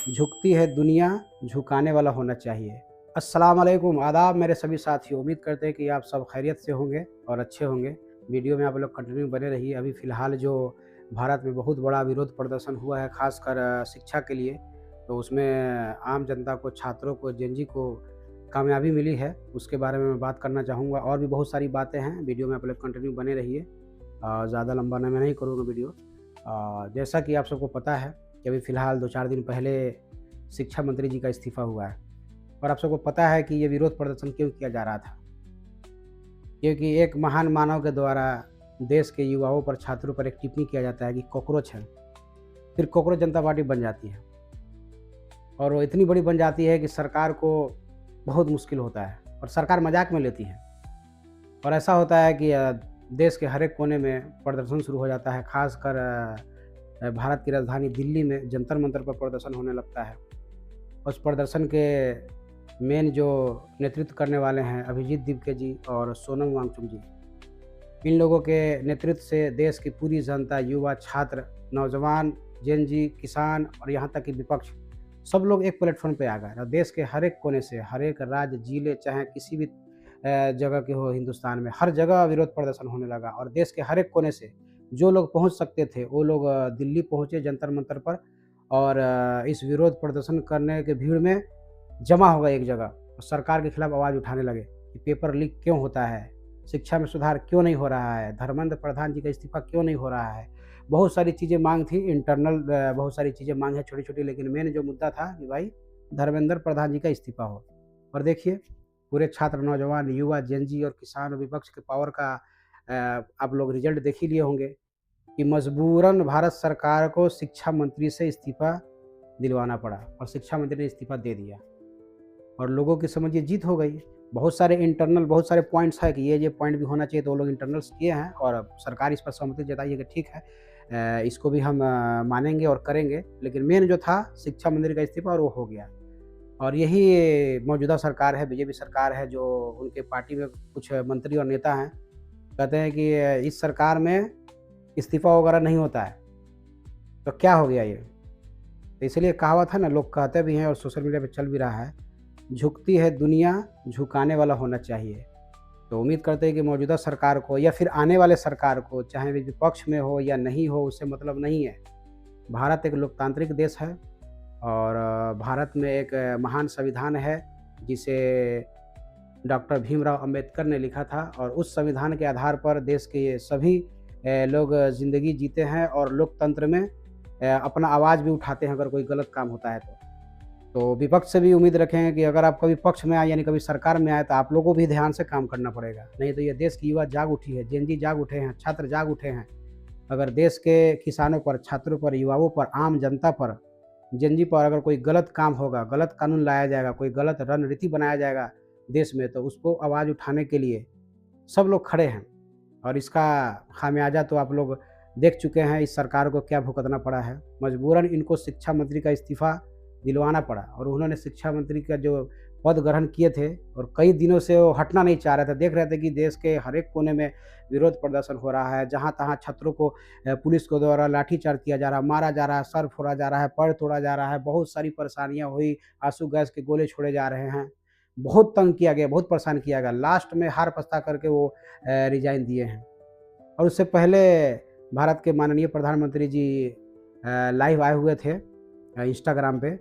झुकती है दुनिया, झुकाने वाला होना चाहिए। अस्सलाम वालेकुम, आदाब मेरे सभी साथियों। उम्मीद करते हैं कि आप सब खैरियत से होंगे और अच्छे होंगे। वीडियो में आप लोग कंटिन्यू बने रहिए। अभी फ़िलहाल जो भारत में बहुत बड़ा विरोध प्रदर्शन हुआ है, ख़ासकर शिक्षा के लिए, तो उसमें आम जनता को, छात्रों को, जेन ज़ी को कामयाबी मिली है, उसके बारे में मैं बात करना चाहूँगा। और भी बहुत सारी बातें हैं, वीडियो में आप लोग कंटिन्यू बने रहिए। ज़्यादा लंबा मैं नहीं करूँगा वीडियो। जैसा कि आप सबको पता है कि अभी फ़िलहाल 2-4 दिन पहले शिक्षा मंत्री जी का इस्तीफ़ा हुआ है और आप सबको पता है कि ये विरोध प्रदर्शन क्यों किया जा रहा था। क्योंकि एक महान मानव के द्वारा देश के युवाओं पर, छात्रों पर एक टिप्पणी किया जाता है कि कॉकरोच है, फिर कॉकरोच जनता पार्टी बन जाती है और वो इतनी बड़ी बन जाती है कि सरकार को बहुत मुश्किल होता है और सरकार मज़ाक में लेती है। और ऐसा होता है कि देश के हर एक कोने में प्रदर्शन शुरू हो जाता है, ख़ासकर भारत की राजधानी दिल्ली में जंतर मंतर पर प्रदर्शन होने लगता है। उस प्रदर्शन के मेन जो नेतृत्व करने वाले हैं अभिजीत दिपके जी और सोनम वांगचुक जी। इन लोगों के नेतृत्व से देश की पूरी जनता, युवा, छात्र, नौजवान, जेन ज़ी, किसान और यहाँ तक कि विपक्ष, सब लोग एक प्लेटफ़ॉर्म पे आ गए और देश के हर एक कोने से, हर एक राज्य, ज़िले, चाहे किसी भी जगह के हो हिंदुस्तान में, हर जगह विरोध प्रदर्शन होने लगा और देश के हर एक कोने से जो लोग पहुँच सकते थे, वो लोग दिल्ली पहुँचे जंतर मंतर पर और इस विरोध प्रदर्शन करने के भीड़ में जमा हो गए एक जगह और सरकार के खिलाफ आवाज़ उठाने लगे कि पेपर लीक क्यों होता है, शिक्षा में सुधार क्यों नहीं हो रहा है, धर्मेंद्र प्रधान जी का इस्तीफ़ा क्यों नहीं हो रहा है। बहुत सारी चीज़ें मांग थी, इंटरनल बहुत सारी चीज़ें मांग है छोटी-छोटी, लेकिन मेन जो मुद्दा था कि भाई धर्मेंद्र प्रधान जी का इस्तीफ़ा हो। और देखिए पूरे छात्र, नौजवान, युवा, जेन ज़ी और किसान और विपक्ष के पावर का आप लोग रिज़ल्ट देख ही लिए होंगे कि मजबूरन भारत सरकार को शिक्षा मंत्री से इस्तीफ़ा दिलवाना पड़ा और शिक्षा मंत्री ने इस्तीफ़ा दे दिया और लोगों की समझिए जीत हो गई। बहुत सारे इंटरनल, बहुत सारे पॉइंट्स हैं कि ये पॉइंट भी होना चाहिए, तो वो लोग इंटरनल्स किए हैं और अब सरकार इस पर सहमति जताई है कि ठीक है, इसको भी हम मानेंगे और करेंगे। लेकिन मेन जो था शिक्षा मंत्री का इस्तीफ़ा और वो हो गया। और यही मौजूदा सरकार है, बीजेपी सरकार है, जो उनके पार्टी में कुछ मंत्री और नेता हैं, कहते हैं कि इस सरकार में इस्तीफ़ा वगैरह नहीं होता है। तो क्या हो गया ये? तो इसलिए कहावत है ना, लोग कहते भी हैं और सोशल मीडिया पे चल भी रहा है, झुकती है दुनिया, झुकाने वाला होना चाहिए। तो उम्मीद करते हैं कि मौजूदा सरकार को या फिर आने वाले सरकार को, चाहे विपक्ष में हो या नहीं हो, उससे मतलब नहीं है। भारत एक लोकतांत्रिक देश है और भारत में एक महान संविधान है, जिसे डॉक्टर भीमराव अंबेडकर ने लिखा था और उस संविधान के आधार पर देश के सभी लोग ज़िंदगी जीते हैं और लोकतंत्र में अपना आवाज़ भी उठाते हैं अगर कोई गलत काम होता है तो। तो विपक्ष से भी उम्मीद रखें कि अगर आप कभी पक्ष में आए, यानी कभी सरकार में आए, तो आप लोगों को भी ध्यान से काम करना पड़ेगा। नहीं तो ये देश की युवा जाग उठी है, जेन ज़ी जाग उठे हैं, छात्र जाग उठे हैं। अगर देश के किसानों पर, छात्रों पर, युवाओं पर, आम जनता पर, जेन ज़ी पर अगर कोई गलत काम होगा, गलत कानून लाया जाएगा, कोई गलत रणनीति बनाया जाएगा देश में, तो उसको आवाज़ उठाने के लिए सब लोग खड़े हैं। और इसका खामियाजा तो आप लोग देख चुके हैं, इस सरकार को क्या भुगतना पड़ा है। मजबूरन इनको शिक्षा मंत्री का इस्तीफ़ा दिलवाना पड़ा और उन्होंने शिक्षा मंत्री का जो पद ग्रहण किए थे और कई दिनों से वो हटना नहीं चाह रहे थे। देख रहे थे कि देश के हर एक कोने में विरोध प्रदर्शन हो रहा है, जहाँ-तहाँ छात्रों को पुलिस के द्वारा लाठीचार्ज किया जा रहा है, मारा जा रहा है, सर फोड़ा जा रहा है, पैर तोड़ा जा रहा है, बहुत सारी परेशानियाँ हुई, आँसू गैस के गोले छोड़े जा रहे हैं। बहुत तंग किया गया, बहुत परेशान किया गया। लास्ट में हार पछता करके वो रिज़ाइन दिए हैं। और उससे पहले भारत के माननीय प्रधानमंत्री जी लाइव आए हुए थे इंस्टाग्राम पे,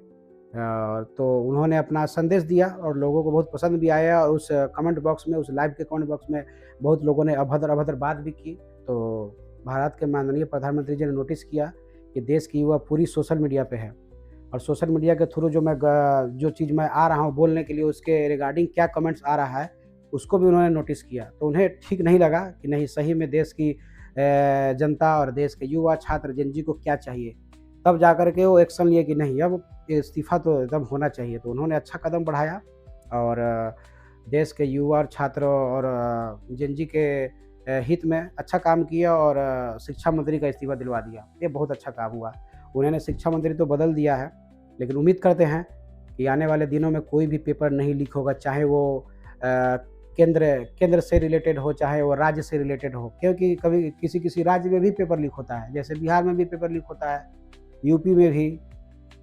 तो उन्होंने अपना संदेश दिया और लोगों को बहुत पसंद भी आया और उस कमेंट बॉक्स में, उस लाइव के कमेंट बॉक्स में बहुत लोगों ने अभद्र-अभद्र बात भी की। तो भारत के माननीय प्रधानमंत्री जी ने नोटिस किया कि देश की युवा पूरी सोशल मीडिया पे है और सोशल मीडिया के थ्रू जो चीज़ मैं आ रहा हूँ बोलने के लिए, उसके रिगार्डिंग क्या कमेंट्स आ रहा है, उसको भी उन्होंने नोटिस किया। तो उन्हें ठीक नहीं लगा कि नहीं, सही में देश की जनता और देश के युवा, छात्र, जेन ज़ी को क्या चाहिए। तब जाकर के वो एक्शन लिए कि नहीं, अब इस्तीफ़ा तो एकदम होना चाहिए। तो उन्होंने अच्छा कदम बढ़ाया और देश के युवा और छात्र और जेन ज़ी के हित में अच्छा काम किया और शिक्षा मंत्री का इस्तीफ़ा दिलवा दिया। ये बहुत अच्छा काम हुआ। उन्होंने शिक्षा मंत्री तो बदल दिया है, लेकिन उम्मीद करते हैं कि आने वाले दिनों में कोई भी पेपर नहीं लीक होगा, चाहे वो केंद्र से रिलेटेड हो, चाहे वो राज्य से रिलेटेड हो। क्योंकि कभी किसी-किसी राज्य में भी पेपर लीक होता है, जैसे बिहार में भी पेपर लीक होता है, यूपी में भी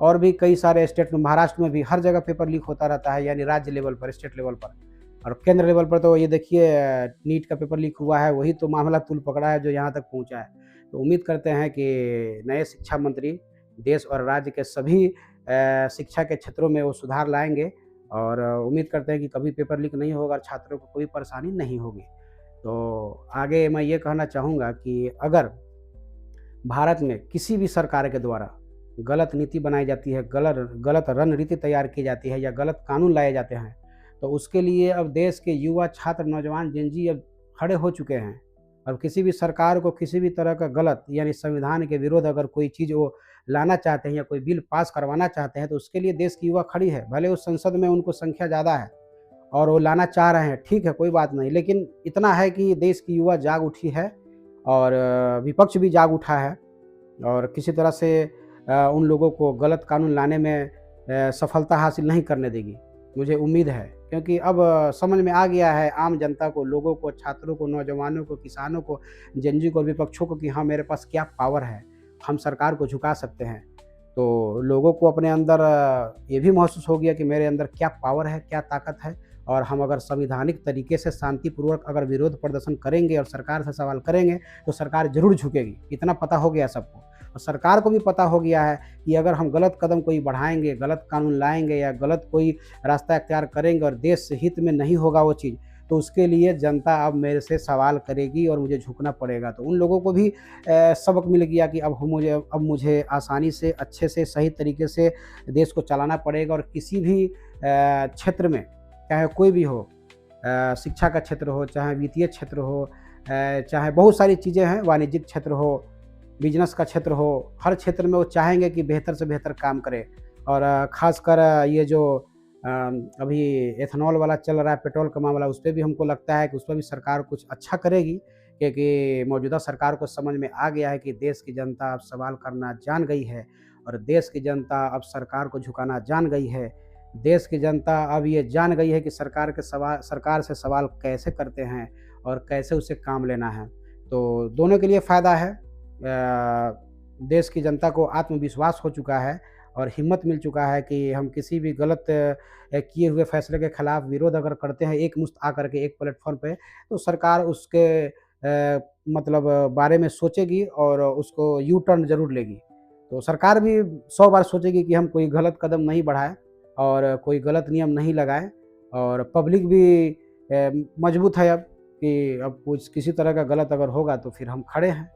और भी कई सारे स्टेट में, महाराष्ट्र में भी हर जगह पेपर लीक होता रहता है, यानी राज्य लेवल पर, स्टेट लेवल पर। और केंद्र लेवल पर तो ये देखिए नीट का पेपर लीक हुआ है, वही तो मामला तूल पकड़ा है जो यहाँ तक पहुँचा है। तो उम्मीद करते हैं कि नए शिक्षा मंत्री देश और राज्य के सभी शिक्षा के क्षेत्रों में वो सुधार लाएँगे, और उम्मीद करते हैं कि कभी पेपर लीक नहीं होगा और छात्रों को कोई परेशानी नहीं होगी। तो आगे मैं ये कहना चाहूँगा कि अगर भारत में किसी भी सरकार के द्वारा गलत नीति बनाई जाती है, गलत रणनीति तैयार की जाती है या गलत कानून लाए जाते हैं, तो उसके लिए अब देश के युवा, छात्र, नौजवान, जेन ज़ी अब खड़े हो चुके हैं। अब किसी भी सरकार को किसी भी तरह का गलत यानी संविधान के विरोध अगर कोई चीज़ वो लाना चाहते हैं या कोई बिल पास करवाना चाहते हैं, तो उसके लिए देश की युवा खड़ी है। भले उस संसद में उनको संख्या ज़्यादा है और वो लाना चाह रहे हैं, ठीक है, कोई बात नहीं। लेकिन इतना है कि देश की युवा जाग उठी है और विपक्ष भी जाग उठा है, और किसी तरह से उन लोगों को गलत कानून लाने में सफलता हासिल नहीं करने देगी, मुझे उम्मीद है। क्योंकि अब समझ में आ गया है आम जनता को, लोगों को, छात्रों को, नौजवानों को, किसानों को, जेन ज़ी को, विपक्षों को कि हाँ, मेरे पास क्या पावर है, हम सरकार को झुका सकते हैं। तो लोगों को अपने अंदर ये भी महसूस हो गया कि मेरे अंदर क्या पावर है, क्या ताकत है, और हम अगर संवैधानिक तरीके से शांतिपूर्वक अगर विरोध प्रदर्शन करेंगे और सरकार से सवाल करेंगे, तो सरकार ज़रूर झुकेगी। इतना पता हो गया सबको, और सरकार को भी पता हो गया है कि अगर हम गलत कदम कोई बढ़ाएँगे, गलत कानून लाएँगे या गलत कोई रास्ता इख्तियार करेंगे और देश हित में नहीं होगा वो चीज़, तो उसके लिए जनता अब मेरे से सवाल करेगी और मुझे झुकना पड़ेगा। तो उन लोगों को भी सबक मिल गया कि अब मुझे आसानी से, अच्छे से, सही तरीके से देश को चलाना पड़ेगा, और किसी भी क्षेत्र में, चाहे कोई भी हो, शिक्षा का क्षेत्र हो, चाहे वित्तीय क्षेत्र हो, चाहे बहुत सारी चीज़ें हैं, वाणिज्यिक क्षेत्र हो, बिजनेस का क्षेत्र हो, हर क्षेत्र में वो चाहेंगे कि बेहतर से बेहतर काम करें। और ख़ासकर ये जो अभी एथेनॉल वाला चल रहा है, पेट्रोल का मामला, उस पे भी हमको लगता है कि उस पर भी सरकार कुछ अच्छा करेगी, क्योंकि मौजूदा सरकार को समझ में आ गया है कि देश की जनता अब सवाल करना जान गई है, और देश की जनता अब सरकार को झुकाना जान गई है। देश की जनता अब ये जान गई है कि सरकार से सवाल कैसे करते हैं और कैसे उसे काम लेना है। तो दोनों के लिए फ़ायदा है। देश की जनता को आत्मविश्वास हो चुका है और हिम्मत मिल चुका है कि हम किसी भी गलत किए हुए फैसले के खिलाफ विरोध अगर करते हैं एक मुश्त आकर के एक प्लेटफॉर्म पे, तो सरकार उसके मतलब बारे में सोचेगी और उसको यू टर्न ज़रूर लेगी। तो सरकार भी 100 बार सोचेगी कि हम कोई गलत कदम नहीं बढ़ाएँ और कोई गलत नियम नहीं लगाएँ, और पब्लिक भी मजबूत है अब कि अब कुछ किसी तरह का गलत अगर होगा तो फिर हम खड़े हैं।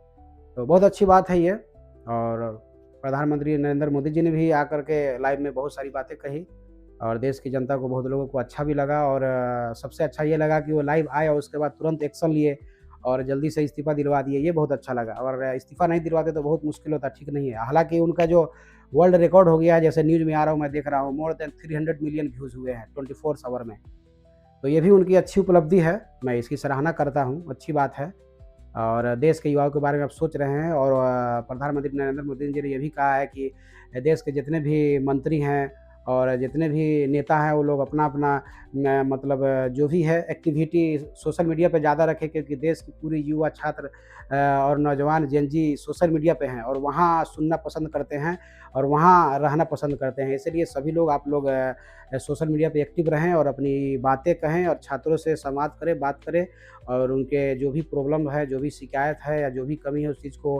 तो बहुत अच्छी बात है ये, और प्रधानमंत्री नरेंद्र मोदी जी ने भी आकर के लाइव में बहुत सारी बातें कही, और देश की जनता को, बहुत लोगों को अच्छा भी लगा, और सबसे अच्छा ये लगा कि वो लाइव आए और उसके बाद तुरंत एक्शन लिए और जल्दी से इस्तीफ़ा दिलवा दिए, ये बहुत अच्छा लगा। और इस्तीफ़ा नहीं दिलवाते तो बहुत मुश्किल होता, ठीक नहीं है। हालाँकि उनका जो वर्ल्ड रिकॉर्ड हो गया है, जैसे न्यूज़ में आ रहा हूँ, मैं देख रहा हूँ, मोर देन 300 मिलियन व्यूज़ हुए हैं 24 आवर में। तो ये भी उनकी अच्छी उपलब्धि है, मैं इसकी सराहना करता हूँ, अच्छी बात है। और देश के युवाओं के बारे में आप सोच रहे हैं, और प्रधानमंत्री नरेंद्र मोदी जी ने ये भी कहा है कि देश के जितने भी मंत्री हैं और जितने भी नेता हैं, वो लोग अपना-अपना मतलब जो भी है एक्टिविटी सोशल मीडिया पे ज़्यादा रखें, क्योंकि देश की पूरी युवा, छात्र और नौजवान जेन ज़ी सोशल मीडिया पे हैं और वहाँ सुनना पसंद करते हैं और वहाँ रहना पसंद करते हैं। इसलिए सभी लोग, आप लोग सोशल मीडिया पे एक्टिव रहें और अपनी बातें कहें और छात्रों से संवाद करें, बात करें, और उनके जो भी प्रॉब्लम है, जो भी शिकायत है या जो भी कमी है, उस चीज़ को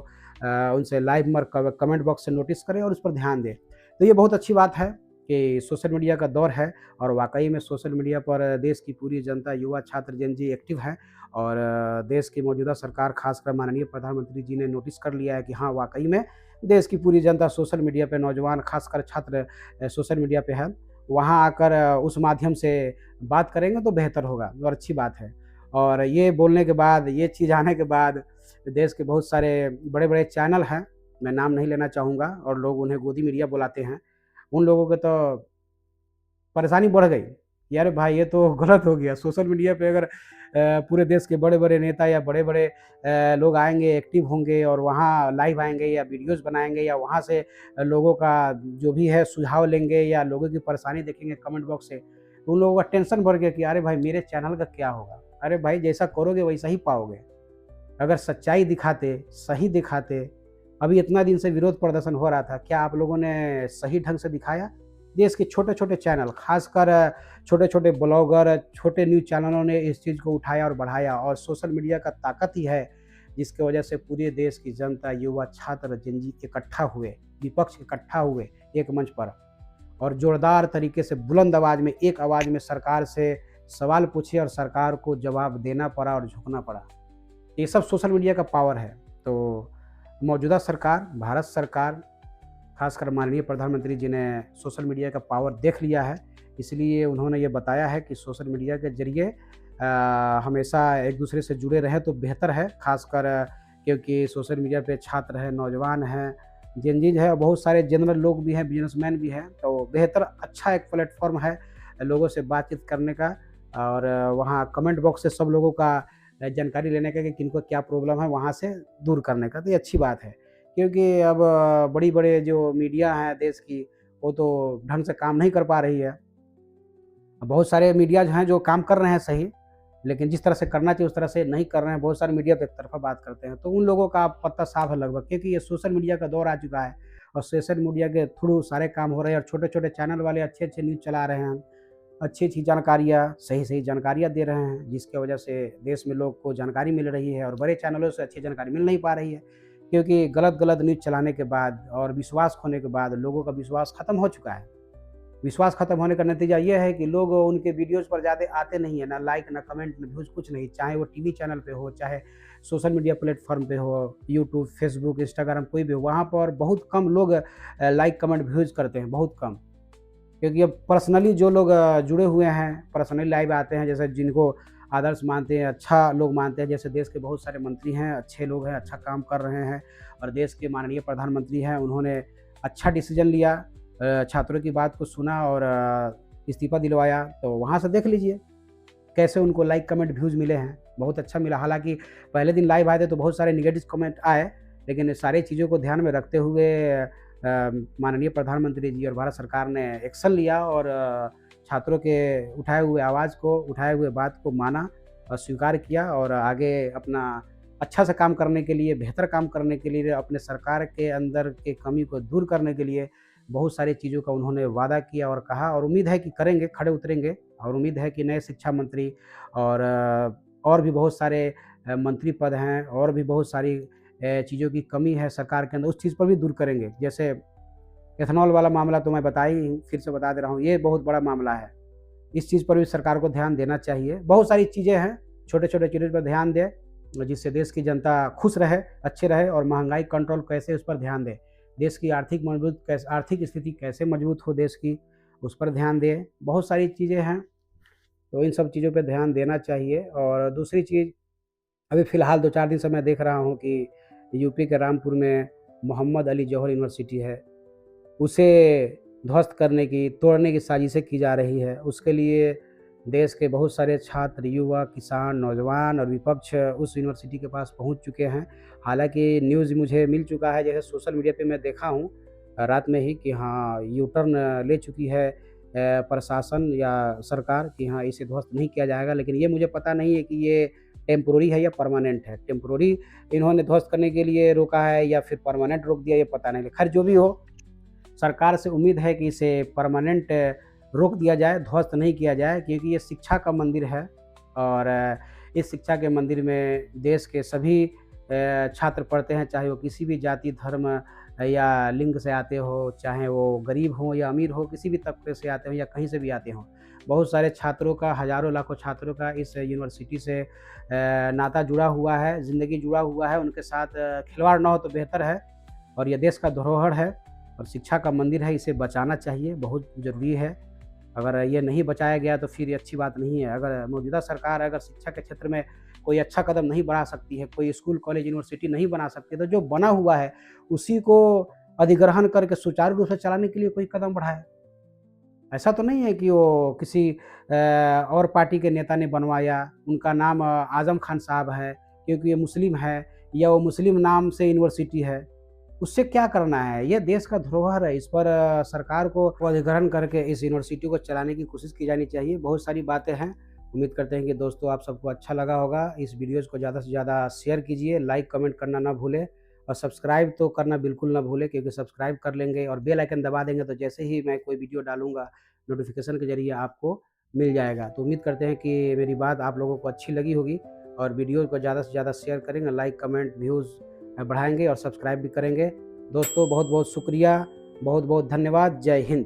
उनसे लाइव में कमेंट बॉक्स से नोटिस करें और उस पर ध्यान दें। तो ये बहुत अच्छी बात है कि सोशल मीडिया का दौर है, और वाक़ई में सोशल मीडिया पर देश की पूरी जनता, युवा, छात्र, जेन ज़ी एक्टिव है, और देश की मौजूदा सरकार, ख़ासकर माननीय प्रधानमंत्री जी ने नोटिस कर लिया है कि हाँ, वाक़ई में देश की पूरी जनता सोशल मीडिया पे, नौजवान ख़ासकर छात्र सोशल मीडिया पे है। वहाँ आकर उस माध्यम से बात करेंगे तो बेहतर होगा, और अच्छी बात है। और ये बोलने के बाद, ये चीज़ आने के बाद, देश के बहुत सारे बड़े-बड़े चैनल हैं, मैं नाम नहीं लेना चाहूँगा, और लोग उन्हें गोदी मीडिया बुलाते हैं। उन लोगों के तो परेशानी बढ़ गई कि अरे भाई, ये तो गलत हो गया। सोशल मीडिया पे अगर पूरे देश के बड़े-बड़े नेता या बड़े-बड़े लोग आएँगे, एक्टिव होंगे और वहाँ लाइव आएँगे या वीडियोज़ बनाएँगे या वहाँ से लोगों का जो भी है सुझाव लेंगे या लोगों की परेशानी देखेंगे कमेंट बॉक्स से, तो उन लोगों का टेंशन बढ़ गया कि अरे भाई, मेरे चैनल का क्या होगा? अरे भाई, जैसा करोगे वैसा ही पाओगे। अगर सच्चाई दिखाते, सही दिखाते, अभी इतना दिन से विरोध प्रदर्शन हो रहा था, क्या आप लोगों ने सही ढंग से दिखाया? देश के छोटे-छोटे चैनल, खासकर छोटे-छोटे ब्लॉगर, छोटे न्यूज़ चैनलों ने इस चीज़ को उठाया और बढ़ाया, और सोशल मीडिया का ताकत ही है, जिसकी वजह से पूरे देश की जनता, युवा, छात्र, जेन ज़ी इकट्ठा हुए, विपक्ष इकट्ठा हुए एक मंच पर, और जोरदार तरीके से बुलंद आवाज़ में, एक आवाज़ में सरकार से सवाल पूछे और सरकार को जवाब देना पड़ा और झुकना पड़ा। ये सब सोशल मीडिया का पावर है। तो मौजूदा सरकार, भारत सरकार, खासकर माननीय प्रधानमंत्री जी ने सोशल मीडिया का पावर देख लिया है, इसलिए उन्होंने ये बताया है कि सोशल मीडिया के ज़रिए हमेशा एक दूसरे से जुड़े रहें तो बेहतर है, खासकर क्योंकि सोशल मीडिया पे छात्र हैं, नौजवान हैं, जेन ज़ी है, बहुत सारे जनरल लोग भी हैं, बिज़नेसमैन भी हैं, तो बेहतर अच्छा एक प्लेटफ़ॉर्म है लोगों से बातचीत करने का, और वहाँ कमेंट बॉक्स से सब लोगों का जानकारी लेने का कि किनको क्या प्रॉब्लम है, वहाँ से दूर करने का, तो ये अच्छी बात है। क्योंकि अब बड़ी-बड़े जो मीडिया हैं देश की, वो तो ढंग से काम नहीं कर पा रही है। बहुत सारे मीडियाज़ हैं जो काम कर रहे हैं सही, लेकिन जिस तरह से करना चाहिए उस तरह से नहीं कर रहे हैं। बहुत सारे मीडिया तो एक तरफ़ा बात करते हैं, तो उन लोगों का पत्ता साफ है लगभग, क्योंकि ये सोशल मीडिया का दौर आ चुका है और सोशल मीडिया के थ्रू सारे काम हो रहे हैं, और छोटे-छोटे चैनल वाले अच्छे-अच्छे न्यूज़ चला रहे हैं। अच्छी-अच्छी जानकारियाँ, सही-सही जानकारियाँ दे रहे हैं, जिसकी वजह से देश में लोग को जानकारी मिल रही है, और बड़े चैनलों से अच्छी जानकारी मिल नहीं पा रही है। क्योंकि गलत-गलत न्यूज़ चलाने के बाद और विश्वास खोने के बाद लोगों का विश्वास खत्म हो चुका है। विश्वास खत्म होने का नतीजा ये है कि लोग उनके वीडियोज़ पर ज़्यादा आते नहीं हैं, ना लाइक, ना कमेंट, ना व्यूज़, कुछ नहीं। चाहे वो टीवी चैनल पे हो, चाहे सोशल मीडिया प्लेटफ़ॉर्म पे हो, यूट्यूब, फ़ेसबुक, इंस्टाग्राम, कोई भी हो, वहाँ पर बहुत कम लोग लाइक, कमेंट, व्यूज़ करते हैं, बहुत कम। क्योंकि अब पर्सनली जो लोग जुड़े हुए हैं, पर्सनली लाइव आते हैं, जैसे जिनको आदर्श मानते हैं, अच्छा लोग मानते हैं, जैसे देश के बहुत सारे मंत्री हैं, अच्छे लोग हैं, अच्छा काम कर रहे हैं, और देश के माननीय प्रधानमंत्री हैं, उन्होंने अच्छा डिसीज़न लिया, छात्रों की बात को सुना और इस्तीफ़ा दिलवाया, तो वहाँ से देख लीजिए कैसे उनको लाइक, कमेंट, व्यूज़ मिले हैं। बहुत अच्छा मिला, हालाँकि पहले दिन लाइव आए थे तो बहुत सारे नेगेटिव कमेंट आए, लेकिन सारी चीज़ों को ध्यान में रखते हुए माननीय प्रधानमंत्री जी और भारत सरकार ने एक्शन लिया, और छात्रों के उठाए हुए आवाज़ को, उठाए हुए बात को माना और स्वीकार किया, और आगे अपना अच्छा से काम करने के लिए, बेहतर काम करने के लिए, अपने सरकार के अंदर के कमी को दूर करने के लिए बहुत सारी चीज़ों का उन्होंने वादा किया और कहा, और उम्मीद है कि करेंगे, खड़े उतरेंगे, और उम्मीद है कि नए शिक्षा मंत्री और भी बहुत सारे मंत्री पद हैं, और भी बहुत सारी चीज़ों की कमी है सरकार के अंदर, उस चीज़ पर भी दूर करेंगे। जैसे एथेनॉल वाला मामला तो मैं बता ही हूँ, फिर से बता दे रहा हूँ, ये बहुत बड़ा मामला है। इस चीज़ पर भी सरकार को ध्यान देना चाहिए। बहुत सारी चीज़ें हैं, छोटे-छोटे चीज़ों पर ध्यान दें, जिससे देश की जनता खुश रहे, अच्छे रहे, और महँगाई कंट्रोल कैसे, उस पर ध्यान दें। देश की आर्थिक स्थिति कैसे मजबूत हो देश की, उस पर ध्यान दें। बहुत सारी चीज़ें हैं, तो इन सब चीज़ों पे ध्यान देना चाहिए। और दूसरी चीज़, अभी फ़िलहाल 2-4 दिन से मैं देख रहा हूँ कि यूपी के रामपुर में मोहम्मद अली जौहर यूनिवर्सिटी है, उसे ध्वस्त करने की, तोड़ने की साजिशें की जा रही है। उसके लिए देश के बहुत सारे छात्र, युवा, किसान, नौजवान और विपक्ष उस यूनिवर्सिटी के पास पहुंच चुके हैं। हालाँकि न्यूज़ मुझे मिल चुका है, जैसे सोशल मीडिया पे मैं देखा हूँ रात में ही, कि हाँ, यू टर्न ले चुकी है प्रशासन या सरकार, कि हाँ, इसे ध्वस्त नहीं किया जाएगा। लेकिन ये मुझे पता नहीं है कि ये टेम्पोररी है या परमानेंट है। टेम्पोररी इन्होंने ध्वस्त करने के लिए रोका है या फिर परमानेंट रोक दिया, ये पता नहीं। खैर जो भी हो, सरकार से उम्मीद है कि इसे परमानेंट रोक दिया जाए, ध्वस्त नहीं किया जाए, क्योंकि ये शिक्षा का मंदिर है, और इस शिक्षा के मंदिर में देश के सभी छात्र पढ़ते हैं, चाहे वो किसी भी जाति, धर्म या लिंग से आते हो, चाहे वो गरीब हों या अमीर हो, किसी भी तबके से आते हों या कहीं से भी आते हों। बहुत सारे छात्रों का, हज़ारों लाखों छात्रों का इस यूनिवर्सिटी से नाता जुड़ा हुआ है, ज़िंदगी जुड़ा हुआ है, उनके साथ खिलवाड़ ना हो तो बेहतर है। और ये देश का धरोहर है और शिक्षा का मंदिर है, इसे बचाना चाहिए, बहुत ज़रूरी है। अगर ये नहीं बचाया गया तो फिर ये अच्छी बात नहीं है। अगर मौजूदा सरकार अगर शिक्षा के क्षेत्र में कोई अच्छा कदम नहीं बढ़ा सकती है, कोई स्कूल, कॉलेज, यूनिवर्सिटी नहीं बना सकती, तो जो बना हुआ है उसी को अधिग्रहण करके सुचारू रूप से चलाने के लिए कोई कदम बढ़ाए। ऐसा तो नहीं है कि वो किसी और पार्टी के नेता ने बनवाया, उनका नाम आज़म खान साहब है, क्योंकि ये मुस्लिम है, या वो मुस्लिम नाम से यूनिवर्सिटी है। उससे क्या करना है? ये देश का धरोहर है, इस पर सरकार को अधिग्रहण करके इस यूनिवर्सिटी को चलाने की कोशिश की जानी चाहिए। बहुत सारी बातें हैं, उम्मीद करते हैं कि दोस्तों आप सबको अच्छा लगा होगा। इस वीडियोज़ को ज़्यादा से ज़्यादा शेयर कीजिए, लाइक, कमेंट करना ना भूलें, और सब्सक्राइब तो करना बिल्कुल ना भूलें, क्योंकि सब्सक्राइब कर लेंगे और बेल आइकन दबा देंगे तो जैसे ही मैं कोई वीडियो डालूँगा नोटिफ़िकेशन के ज़रिए आपको मिल जाएगा। तो उम्मीद करते हैं कि मेरी बात आप लोगों को अच्छी लगी होगी और वीडियो को ज़्यादा से ज़्यादा शेयर करेंगे, लाइक, कमेंट, व्यूज़ बढ़ाएँगे और सब्सक्राइब भी करेंगे। दोस्तों बहुत-बहुत शुक्रिया, बहुत-बहुत धन्यवाद। जय हिंद।